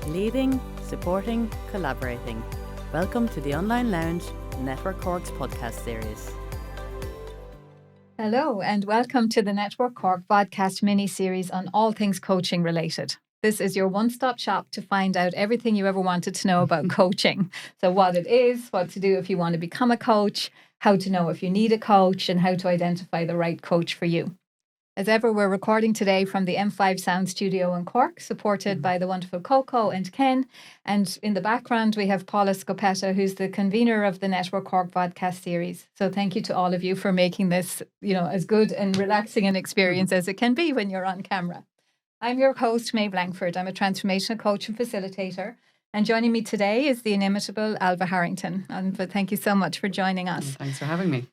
Leading, supporting, collaborating. Welcome to the Online Lounge Network Cork's podcast series. Hello and welcome to the Network Cork vodcast mini-series on all things coaching related. This is your one-stop shop to find out everything you ever wanted to know about coaching. So what it is, what to do if you want to become a coach, how to know if you need a coach, and how to identify the right coach for you. As ever, we're recording today from the M5 Sound Studio in Cork, supported by the wonderful Coco and Ken. And in the background, we have Paula Scopetta, who's the convener of the Network Cork podcast series. So thank you to all of you for making this, as good and relaxing an experience as it can be when you're on camera. I'm your host, Maeve Lankford. I'm a transformational coach and facilitator. And joining me today is the inimitable Ailbhe Harrington. And thank you so much for joining us. Thanks for having me.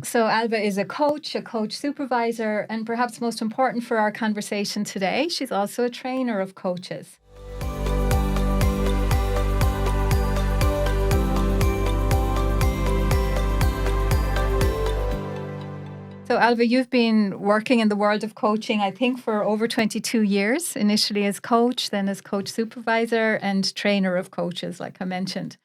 So Ailbhe is a coach supervisor, and perhaps most important for our conversation today, she's also a trainer of coaches. So Ailbhe, you've been working in the world of coaching, I think, for over 22 years, initially as coach, then as coach supervisor and trainer of coaches, like I mentioned.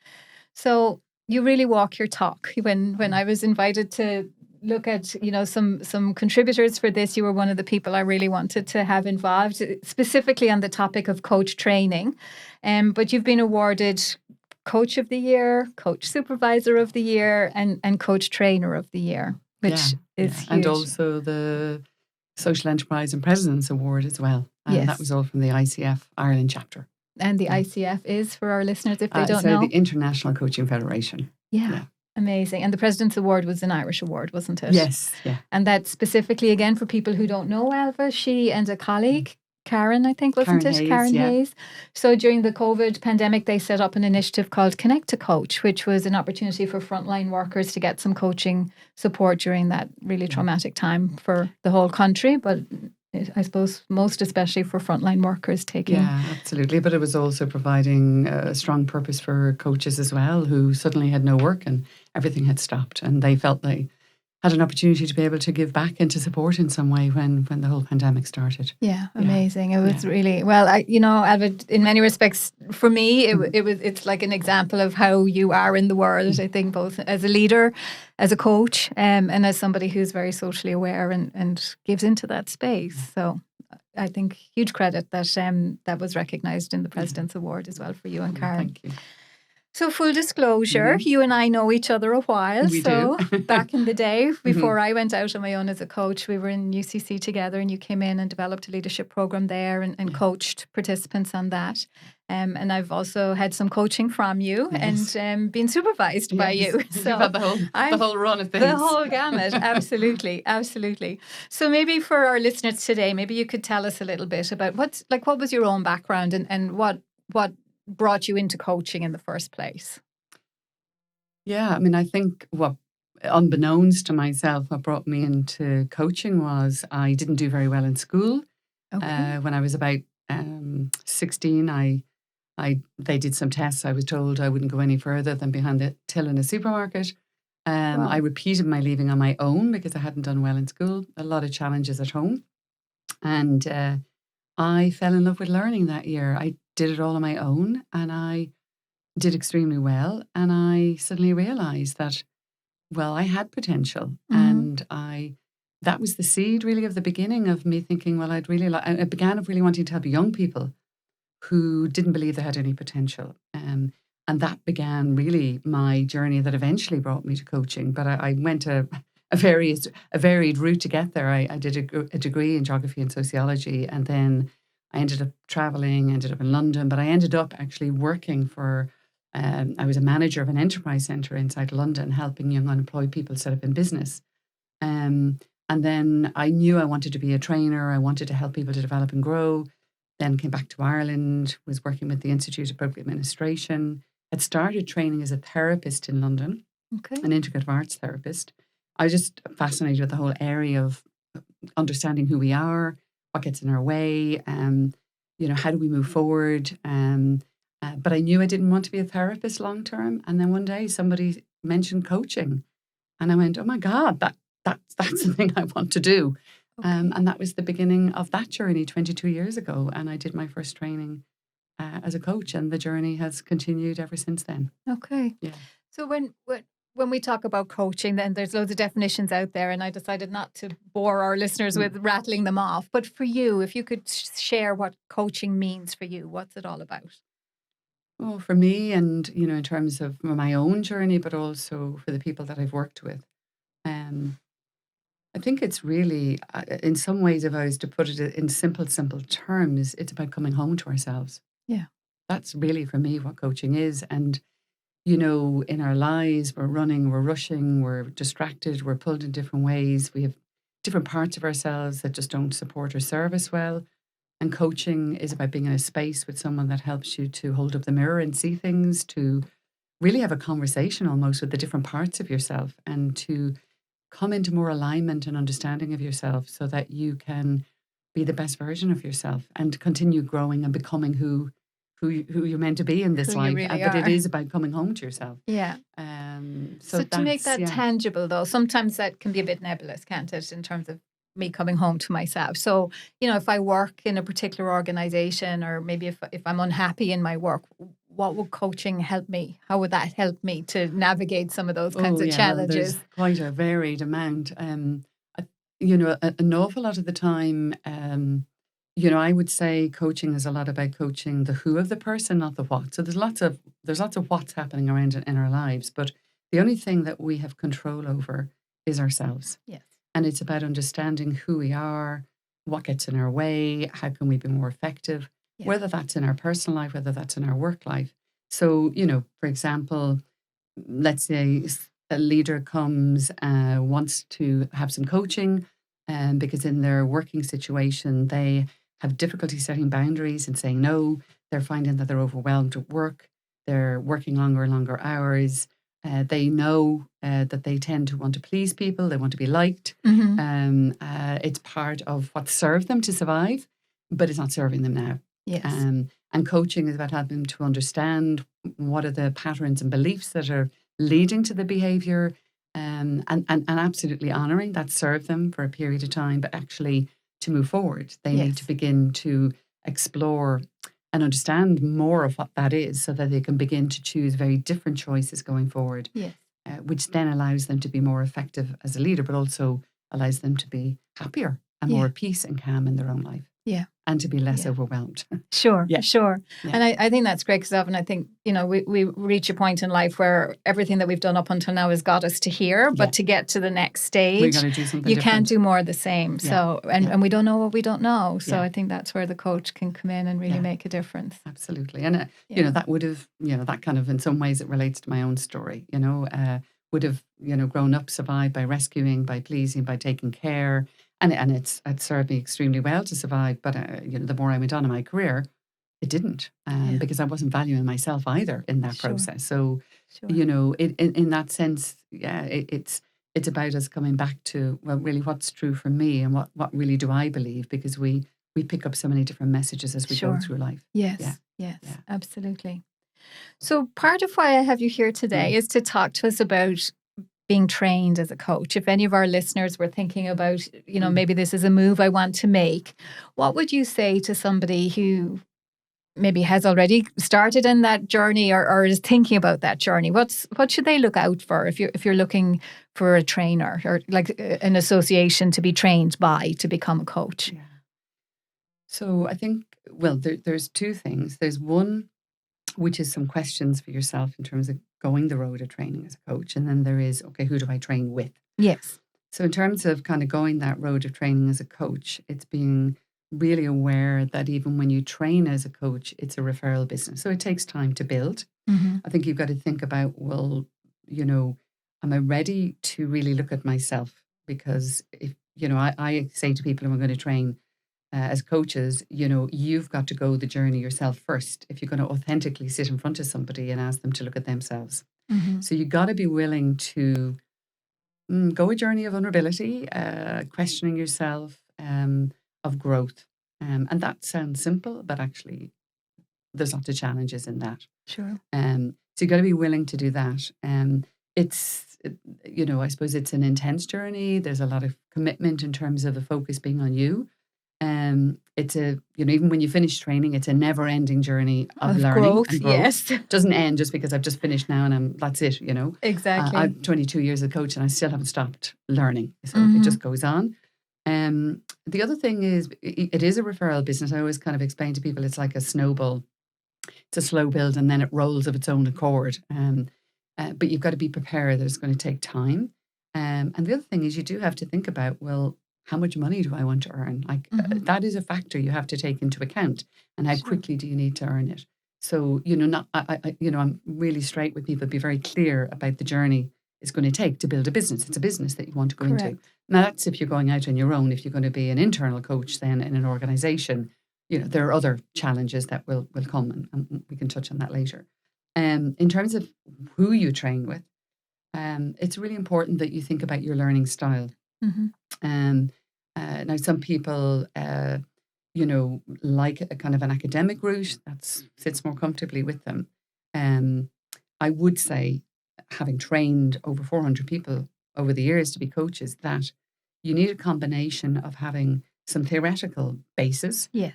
So you really walk your talk. When I was invited to look at, some contributors for this, you were one of the people I really wanted to have involved, specifically on the topic of coach training. But you've been awarded Coach of the Year, Coach Supervisor of the Year, and Coach Trainer of the Year, which is huge. And also the Social Enterprise and President's Award as well. And Yes. that was all from the ICF Ireland chapter. And the ICF is, for our listeners, if they don't so know? the International Coaching Federation. Yeah. Amazing. And the President's Award was an Irish award, wasn't it? Yes. Yeah. And that specifically, again, for people who don't know Alva, she and a colleague, Karen, I think, wasn't Karen it? Hayes, Karen yeah. Hayes. So during the COVID pandemic, they set up an initiative called Connect to Coach, which was an opportunity for frontline workers to get some coaching support during that really traumatic time for the whole country. But I suppose most especially for frontline workers taking. Yeah, absolutely. But it was also providing a strong purpose for coaches as well, who suddenly had no work and everything had stopped. And they felt they had an opportunity to be able to give back and to support in some way when the whole pandemic started. Yeah, amazing. It was really, well, Alva, in many respects, for me, it's like an example of how you are in the world, I think, both as a leader, as a coach, and as somebody who's very socially aware and gives into that space. So I think huge credit that that was recognised in the President's Award as well for you and Karen. Thank you. So full disclosure, you and I know each other a while. We do. Back in the day, before I went out on my own as a coach, we were in UCC together and you came in and developed a leadership program there and coached participants on that. And I've also had some coaching from you and been supervised by you. So you've had the whole run of things. The whole gamut, absolutely, absolutely. So maybe for our listeners today, maybe you could tell us a little bit about what was your own background and what brought you into coaching in the first place? Yeah, I mean, I think unbeknownst to myself, what brought me into coaching was I didn't do very well in school. Okay. When I was about 16, they did some tests. I was told I wouldn't go any further than behind the till in a supermarket. Wow. I repeated my leaving on my own because I hadn't done well in school. A lot of challenges at home. And I fell in love with learning that year. I did it all on my own and I did extremely well. And I suddenly realised that, I had potential. And that was the seed really of the beginning of me thinking, I'd really like, and it began of really wanting to help young people who didn't believe they had any potential. And that began really my journey that eventually brought me to coaching. But I went a varied route to get there. I did a degree in geography and sociology, and then I ended up traveling, ended up in London, but I ended up actually working for, I was a manager of an enterprise centre inside London, helping young unemployed people set up in business. And then I knew I wanted to be a trainer. I wanted to help people to develop and grow. Then came back to Ireland, was working with the Institute of Public Administration, had started training as a therapist in London, an integrative arts therapist. I was just fascinated with the whole area of understanding who we are, what gets in our way, how do we move forward? But I knew I didn't want to be a therapist long term. And then one day somebody mentioned coaching, and I went, "Oh my God, that's the thing I want to do." And that was the beginning of that journey 22 years ago. And I did my first training as a coach, and the journey has continued ever since then. Okay. Yeah. So when we talk about coaching, then there's loads of definitions out there, and I decided not to bore our listeners with rattling them off. But for you, if you could share what coaching means for you, what's it all about? Well, for me, and in terms of my own journey, but also for the people that I've worked with, I think it's really, in some ways, if I was to put it in simple terms, it's about coming home to ourselves. Yeah. That's really for me what coaching is. And in our lives, we're running, we're rushing, we're distracted, we're pulled in different ways. We have different parts of ourselves that just don't support or serve us well. And coaching is about being in a space with someone that helps you to hold up the mirror and see things, to really have a conversation almost with the different parts of yourself, and to come into more alignment and understanding of yourself so that you can be the best version of yourself and continue growing and becoming who you're meant to be in this Who you life. really But it are. is about coming home to yourself. Yeah. So to make that yeah. tangible, though, sometimes that can be a bit nebulous, can't it, in terms of me coming home to myself. So, if I work in a particular organization, or maybe if I'm unhappy in my work, what would coaching help me? How would that help me to navigate some of those kinds of Well, challenges? there's quite a varied amount. An awful lot of the time, I would say coaching is a lot about coaching the who of the person, not the what. So there's lots of what's happening around in our lives, but the only thing that we have control over is ourselves. Yes. And it's about understanding who we are, what gets in our way, how can we be more effective, whether that's in our personal life, whether that's in our work life. So, for example, let's say a leader comes, wants to have some coaching, because in their working situation, they have difficulty setting boundaries and saying no. They're finding that they're overwhelmed at work. They're working longer and longer hours. They know that they tend to want to please people. They want to be liked. Mm-hmm. It's part of what served them to survive, but it's not serving them now. Yes. And coaching is about helping them to understand what are the patterns and beliefs that are leading to the behavior, and absolutely honouring that served them for a period of time, but actually to move forward, they need to begin to explore and understand more of what that is, so that they can begin to choose very different choices going forward, which then allows them to be more effective as a leader, but also allows them to be happier and more at peace and calm in their own life. Yeah. And to be less overwhelmed. Sure. Yeah. And I think that's great, because often I think, we reach a point in life where everything that we've done up until now has got us to here, but to get to the next stage, we got to do something you different. can't do more of the same. So, and we don't know what we don't know. So Yeah. I think that's where the coach can come in and really make a difference. Absolutely. And, that would have, that kind of, in some ways it relates to my own story, would have, grown up, survived by rescuing, by pleasing, by taking care. And it served me extremely well to survive. But, the more I went on in my career, it didn't, because I wasn't valuing myself either in that process. So, in that sense, it's about us coming back to, well, really what's true for me, and what really do I believe, because we pick up so many different messages as we go through life. Yes, absolutely. So part of why I have you here today is to talk to us about being trained as a coach. If any of our listeners were thinking about, maybe this is a move I want to make, what would you say to somebody who maybe has already started in that journey, or is thinking about that journey? What should they look out for if you're looking for a trainer, or like an association to be trained by to become a coach? Yeah. So I think, well, there's two things. There's one, which is some questions for yourself in terms of going the road of training as a coach. And then there is, okay, who do I train with? Yes. So in terms of kind of going that road of training as a coach, it's being really aware that even when you train as a coach, it's a referral business. So it takes time to build. Mm-hmm. I think you've got to think about, well, am I ready to really look at myself? Because if, I say to people who are going to train as coaches, you've got to go the journey yourself first if you're going to authentically sit in front of somebody and ask them to look at themselves. Mm-hmm. So you've got to be willing to go a journey of vulnerability, questioning yourself, of growth. And that sounds simple, but actually there's lots of challenges in that. Sure. So you've got to be willing to do that. It's, I suppose it's an intense journey. There's a lot of commitment in terms of the focus being on you. It's a, even when you finish training, it's a never-ending journey of learning growth, and growth. yes. It doesn't end just because I've just finished now and that's it, Exactly. I've 22 years as a coach and I still haven't stopped learning. So Mm-hmm. it just goes on. The other thing is, it is a referral business. I always kind of explain to people it's like a snowball. It's a slow build and then it rolls of its own accord. But you've got to be prepared that it's going to take time. And the other thing is you do have to think about, well, how much money do I want to earn? That is a factor you have to take into account. And how quickly do you need to earn it? So, I'm really straight with people. Be very clear about the journey it's going to take to build a business. It's a business that you want to go into. Now, that's if you're going out on your own. If you're going to be an internal coach then in an organization, there are other challenges that will come, and we can touch on that later. In terms of who you train with, it's really important that you think about your learning style. Mm-hmm. Now, some people, like a kind of an academic route that sits more comfortably with them. I would say, having trained over 400 people over the years to be coaches, that you need a combination of having some theoretical basis. Yes.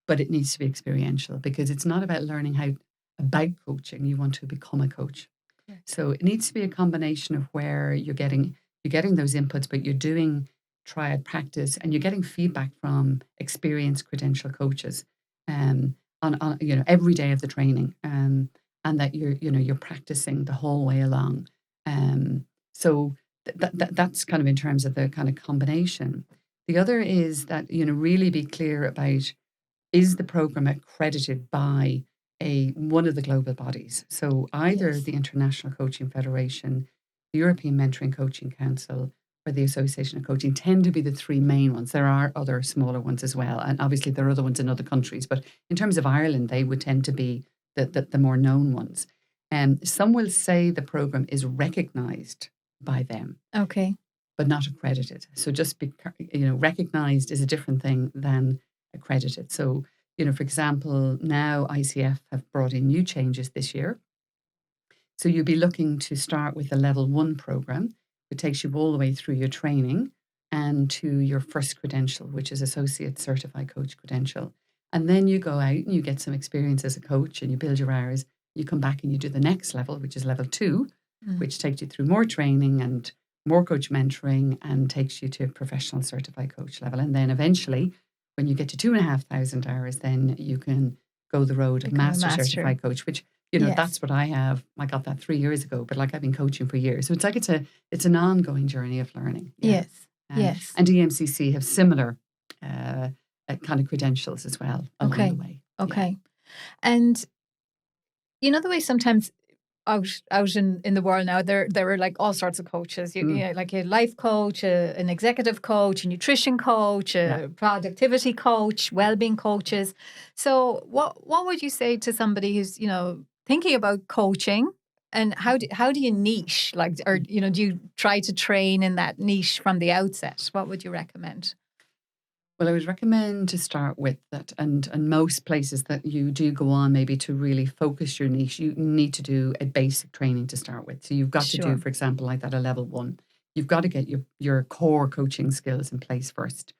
But it needs to be experiential, because it's not about learning how about coaching. You want to become a coach. Okay. So it needs to be a combination of where you're getting those inputs, but you're doing triad practice and you're getting feedback from experienced credential coaches on every day of the training, and that you're practicing the whole way along. So that's kind of in terms of the kind of combination. The other is that really be clear about, is the program accredited by one of the global bodies? So either the International Coaching Federation, the European Mentoring Coaching Council, or the Association of Coaching tend to be the three main ones. There are other smaller ones as well, and obviously there are other ones in other countries. But in terms of Ireland, they would tend to be the more known ones. Some will say the program is recognised by them, okay, but not accredited. So just recognised is a different thing than accredited. So, for example, now ICF have brought in new changes this year. So you'll be looking to start with a level 1 program, which takes you all the way through your training and to your first credential, which is Associate Certified Coach Credential. And then you go out and you get some experience as a coach and you build your hours. You come back and you do the next level, which is level 2, which takes you through more training and more coach mentoring and takes you to professional certified coach level. And then eventually, when you get to 2,500 hours, then you can go the road of master certified coach, which, that's what I have. I got that 3 years ago, but I've been coaching for years. So it's like it's an ongoing journey of learning. Yeah. Yes. And EMCC have similar kind of credentials as well along the way. Okay. Yeah. And the way sometimes out in the world now, there are like all sorts of coaches. Like a life coach, an executive coach, a nutrition coach, a productivity coach, well-being coaches. So what would you say to somebody who's thinking about coaching, and how do you niche, or do you try to train in that niche from the outset? What would you recommend? Well, I would recommend to start with that, and most places that you do go on maybe to really focus your niche, you need to do a basic training to start with. So you've got to do, for example, like that, a level 1. You've got to get your core coaching skills in place first.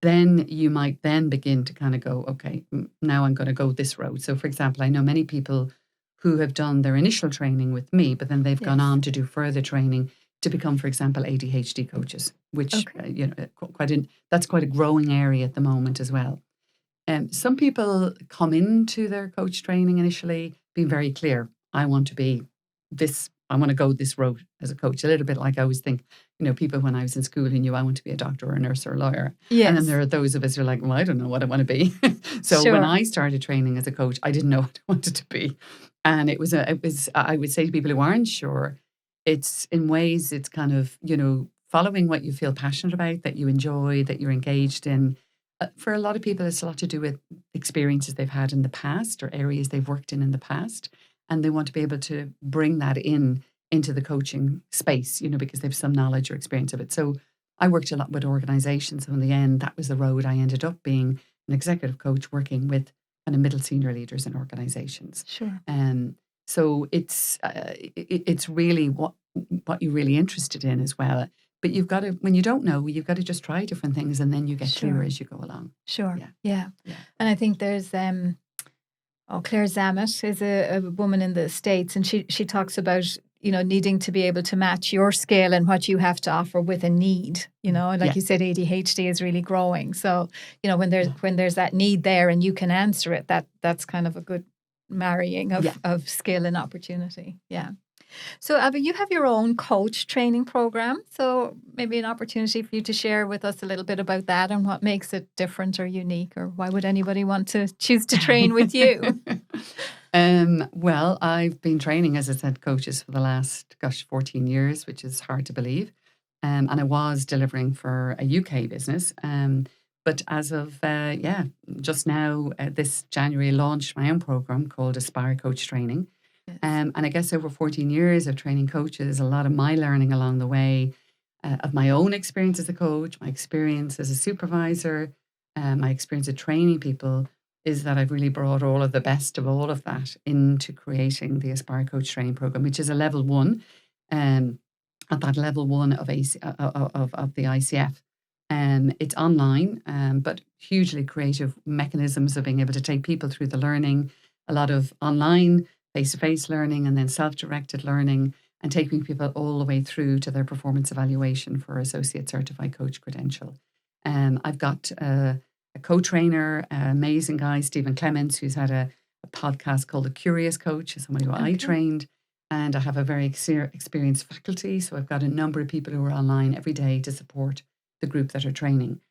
Then you might then begin to kind of go, okay, now I'm going to go this road. So for example, I know many people who have done their initial training with me, but then they've gone on to do further training to become, for example, ADHD coaches, which, that's quite a growing area at the moment as well. Some people come into their coach training initially being very clear, I want to be this, I want to go this road as a coach. A little bit like I always think, people when I was in school who knew I want to be a doctor or a nurse or a lawyer. Yes. And then there are those of us who are like, well, I don't know what I want to be. So when I started training as a coach, I didn't know what I wanted to be. And it was I would say to people who aren't sure, it's in ways, it's kind of, following what you feel passionate about, that you enjoy, that you're engaged in. For a lot of people, it's a lot to do with experiences they've had in the past or areas they've worked in the past. And they want to be able to bring that into the coaching space, because they have some knowledge or experience of it. So I worked a lot with organizations. So in the end, that was the road I ended up being an executive coach working with kind of middle senior leaders in organizations. Sure. So it's really what you're really interested in as well. But you've got to, when you don't know, you've got to just try different things, and then you get Sure. clearer as you go along. Sure. Yeah. Yeah. Yeah. And I think there's Claire Zammit is a woman in the States, and she talks about, needing to be able to match your skill and what you have to offer with a need. Like Yeah. you said, ADHD is really growing. So, when there's that need there and you can answer it, that's kind of a good marrying of skill and opportunity. Yeah. So, Ailbhe, you have your own coach training program. So maybe an opportunity for you to share with us a little bit about that and what makes it different or unique, or why would anybody want to choose to train with you? Well, I've been training, as I said, coaches for the last, 14 years, which is hard to believe. And I was delivering for a UK business. But as of, just now, this January, launched my own program called Aspirecoachtraining. Yes. And I guess over 14 years of training coaches, a lot of my learning along the way of my own experience as a coach, my experience as a supervisor, my experience of training people, is that I've really brought all of the best of all of that into creating the Aspire Coach Training Program, which is a level 1, at that level 1 of the ICF. It's online, but hugely creative mechanisms of being able to take people through the learning, a lot of online face-to-face learning, and then self-directed learning, and taking people all the way through to their performance evaluation for Associate Certified Coach credential. I've got a co-trainer, amazing guy, Stephen Clements, who's had a podcast called The Curious Coach, somebody who I trained. And I have a very experienced faculty. So I've got a number of people who are online every day to support the group that are training.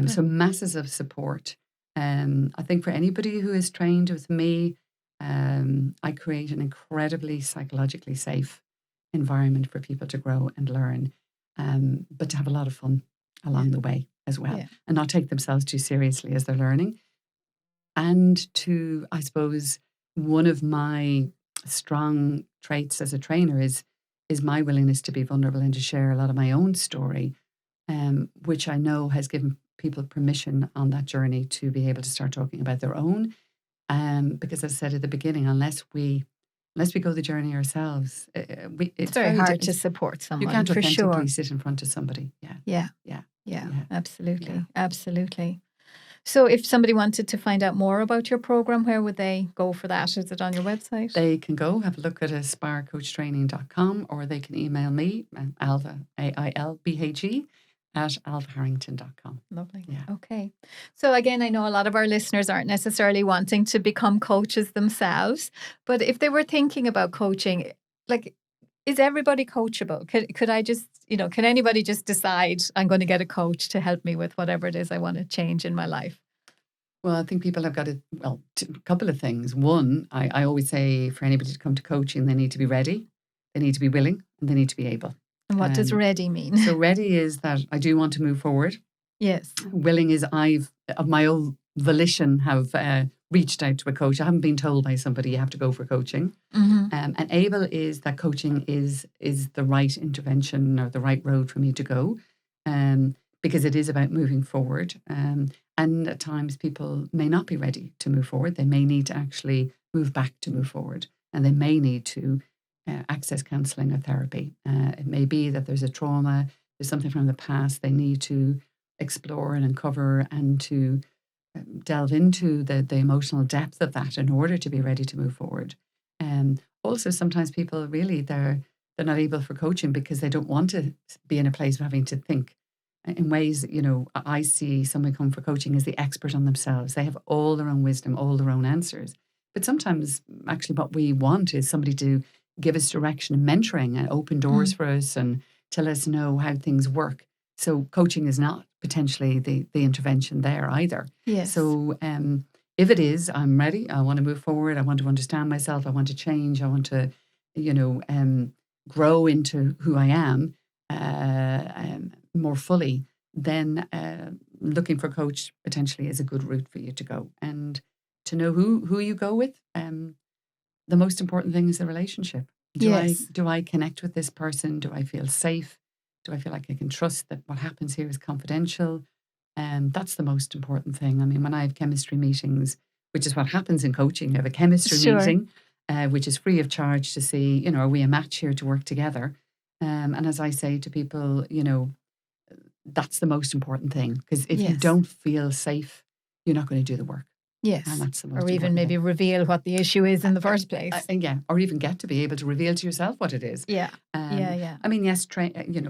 So masses of support. I think for anybody who is trained with me, I create an incredibly psychologically safe environment for people to grow and learn, but to have a lot of fun along the way as well, and not take themselves too seriously as they're learning. And to, I suppose, one of my strong traits as a trainer is my willingness to be vulnerable and to share a lot of my own story, which I know has given people permission on that journey to be able to start talking about their own. Because as I said at the beginning, unless we go the journey ourselves, it's very hard to support someone. You can't for authentically sure. sit in front of somebody. Yeah. Absolutely. So if somebody wanted to find out more about your program, where would they go for that? Is it on your website? They can go have a look at aspirecoachtraining.com, or they can email me, Ailbhe, AILBHE, at alvaharrington.com. Lovely. Yeah. Okay. So again, I know a lot of our listeners aren't necessarily wanting to become coaches themselves, but if they were thinking about coaching, like, is everybody coachable? Could I just, can anybody just decide I'm going to get a coach to help me with whatever it is I want to change in my life? Well, I think people have got a couple of things. One, I always say for anybody to come to coaching, they need to be ready, they need to be willing, and they need to be able. And what does ready mean? So ready is that I do want to move forward. Yes. Willing is I've, of my own volition, have reached out to a coach. I haven't been told by somebody you have to go for coaching. Mm-hmm. And able is that coaching is the right intervention or the right road for me to go, because it is about moving forward. And at times people may not be ready to move forward. They may need to actually move back to move forward, and they may need to access counselling or therapy. It may be that there's a trauma, there's something from the past they need to explore and uncover, and to delve into the emotional depth of that in order to be ready to move forward. Also, sometimes people really, they're not able for coaching because they don't want to be in a place of having to think in ways that, I see someone come for coaching as the expert on themselves. They have all their own wisdom, all their own answers. But sometimes actually what we want is somebody to give us direction and mentoring and open doors for us and to let us know how things work. So coaching is not potentially the intervention there either. Yes. So if it is, I'm ready. I want to move forward. I want to understand myself. I want to change. I want to, grow into who I am more fully. Then looking for a coach potentially is a good route for you to go. And to know who you go with, the most important thing is the relationship. Do I connect with this person? Do I feel safe? Do I feel like I can trust that what happens here is confidential? That's the most important thing. I mean, when I have chemistry meetings, which is what happens in coaching, you have a chemistry meeting, which is free of charge to see, are we a match here to work together? And as I say to people, that's the most important thing. Because if you Yes. don't feel safe, you're not going to do the work. Yes. And that's the most Or even important maybe thing. reveal what the issue is in the first place. Yeah, or even get to be able to reveal to yourself what it is. Yeah. Yeah. I mean, yes,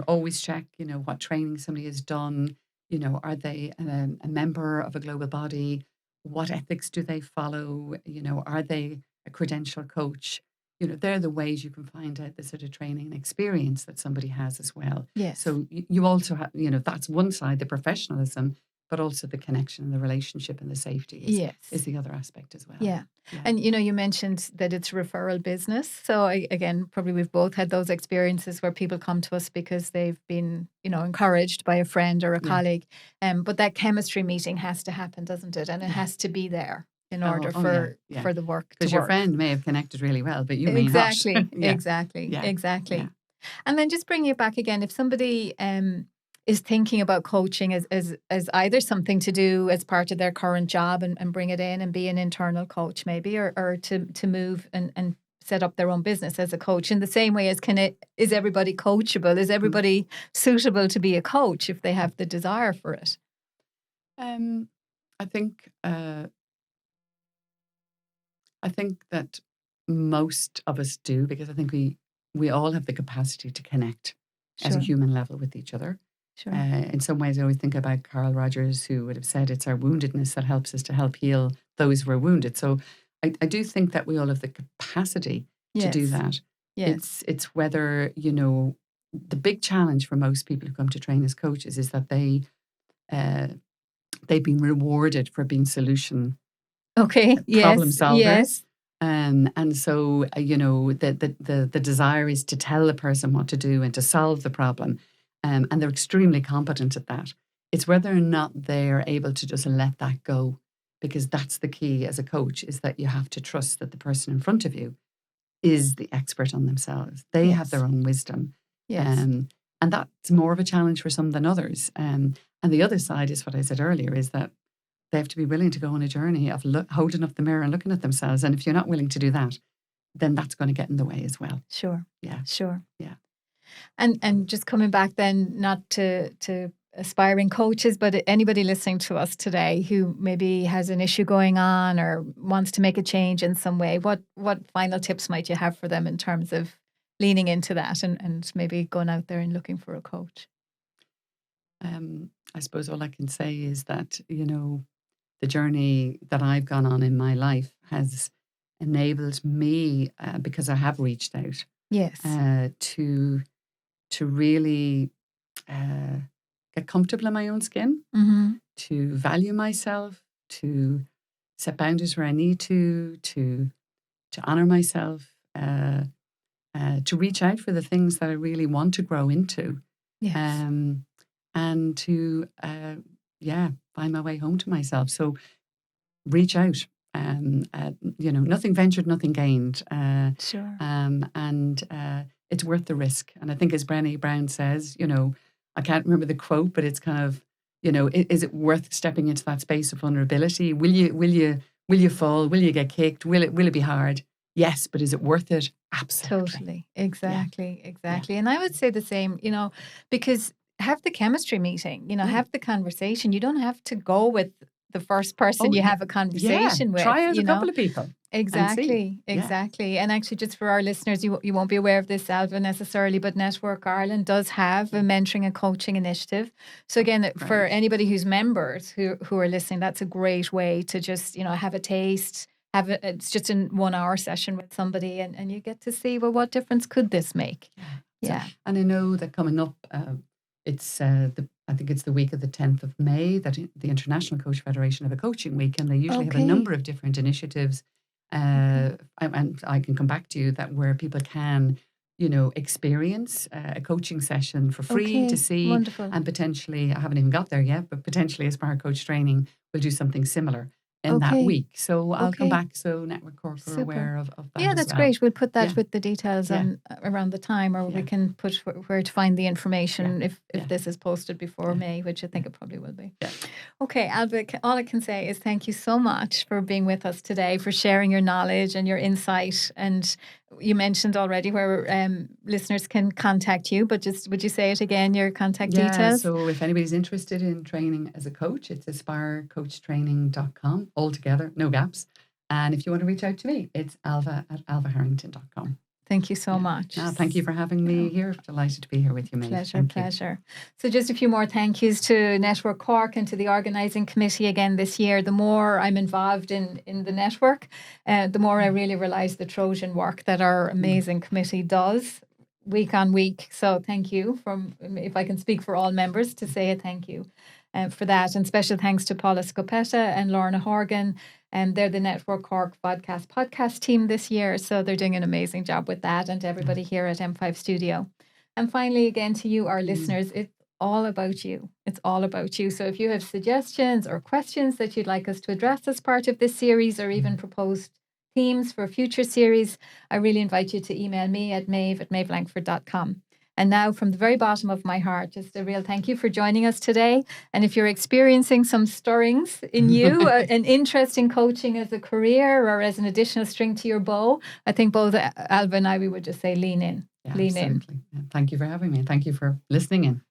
always check, what training somebody has done. Are they a member of a global body? What ethics do they follow? Are they a credential coach? They're the ways you can find out the sort of training and experience that somebody has as well. Yes. So you also have, that's one side, the professionalism, but also the connection and the relationship and the safety is the other aspect as well. Yeah. And, you mentioned that it's referral business. So again, probably we've both had those experiences where people come to us because they've been, encouraged by a friend or a colleague. But that chemistry meeting has to happen, doesn't it? And it has to be there in order for the work to work. Because your friend may have connected really well, but you may not. Exactly. Yeah. And then just bringing it back again, if somebody is thinking about coaching as either something to do as part of their current job and bring it in and be an internal coach maybe, or to move and set up their own business as a coach, in the same way as is everybody coachable? Is everybody suitable to be a coach if they have the desire for it? I think that most of us do, because I think we all have the capacity to connect as a human level with each other. Sure. In some ways, I always think about Carl Rogers, who would have said it's our woundedness that helps us to help heal those who are wounded. So I do think that we all have the capacity to do that. Yes. It's whether, the big challenge for most people who come to train as coaches is that they've been rewarded for being problem solvers. Yes. And so, the desire is to tell the person what to do and to solve the problem. And they're extremely competent at that. It's whether or not they're able to just let that go, because that's the key as a coach, is that you have to trust that the person in front of you is the expert on themselves. They have their own wisdom. Yes. And that's more of a challenge for some than others. And the other side is what I said earlier, is that they have to be willing to go on a journey of holding up the mirror and looking at themselves. And if you're not willing to do that, then that's going to get in the way as well. Sure. Yeah. Sure. Yeah. And just coming back then, not to aspiring coaches, but anybody listening to us today who maybe has an issue going on or wants to make a change in some way, what final tips might you have for them in terms of leaning into that and maybe going out there and looking for a coach? I suppose all I can say is that, the journey that I've gone on in my life has enabled me, because I have reached out, yes, to really get comfortable in my own skin, to value myself, to set boundaries where I need to honor myself, to reach out for the things that I really want to grow into, and to find my way home to myself. So reach out. Nothing ventured, nothing gained. Sure. And it's worth the risk. And I think, as Brené Brown says, I can't remember the quote, but it's kind of, is it worth stepping into that space of vulnerability? Will you fall? Will you get kicked? Will it be hard? Yes, but is it worth it? Absolutely. Totally. Exactly. And I would say the same, because have the chemistry meeting, have the conversation. You don't have to go with the first person you have a conversation with. Try out a couple of people. Exactly. And actually, just for our listeners, you won't be aware of this, Ailbhe, necessarily, but Network Ireland does have a mentoring and coaching initiative. So again, for anybody who's members who are listening, that's a great way to just, have a taste. It's just a 1 hour session with somebody, and you get to see, well, what difference could this make? Yeah. So, and I know that coming up, it's I think it's the week of the 10th of May that the International Coach Federation have a coaching week, and they usually have a number of different initiatives. And I can come back to you that where people can, experience a coaching session for free to see. Wonderful. And potentially, I haven't even got there yet, but potentially Aspirecoachtraining will do something similar in that week. So I'll come back so Network Cork are aware of that. Yeah, that's great. We'll put that with the details on around the time, or we can put where to find the information if this is posted before May, which I think it probably will be. Yeah. Okay, Ailbhe, all I can say is thank you so much for being with us today, for sharing your knowledge and your insight, and You mentioned already where listeners can contact you, but just would you say it again, your contact details? So if anybody's interested in training as a coach, it's Aspirecoachtraining.com, all together, no gaps. And if you want to reach out to me, it's Ailbhe@alvaharrington.com. Thank you so much. No, thank you for having me here. Delighted to be here with you, Maeve. Pleasure. So just a few more thank yous to Network Cork and to the organising committee again this year. The more I'm involved in the network, the more I really realise the Trojan work that our amazing committee does week on week. So thank you, if I can speak for all members, to say a thank you for that. And special thanks to Paula Scopetta and Lorna Horgan. And they're the Network Cork podcast team this year. So they're doing an amazing job with that, and to everybody here at M5 Studio. And finally, again, to you, our listeners, it's all about you. It's all about you. So if you have suggestions or questions that you'd like us to address as part of this series, or even proposed themes for future series, I really invite you to email me at maeve@maevelankford.com. And now, from the very bottom of my heart, just a real thank you for joining us today. And if you're experiencing some stirrings in you, an interest in coaching as a career or as an additional string to your bow, I think both Ailbhe and I, we would just say lean in. Yeah, lean absolutely. In. Thank you for having me. Thank you for listening in.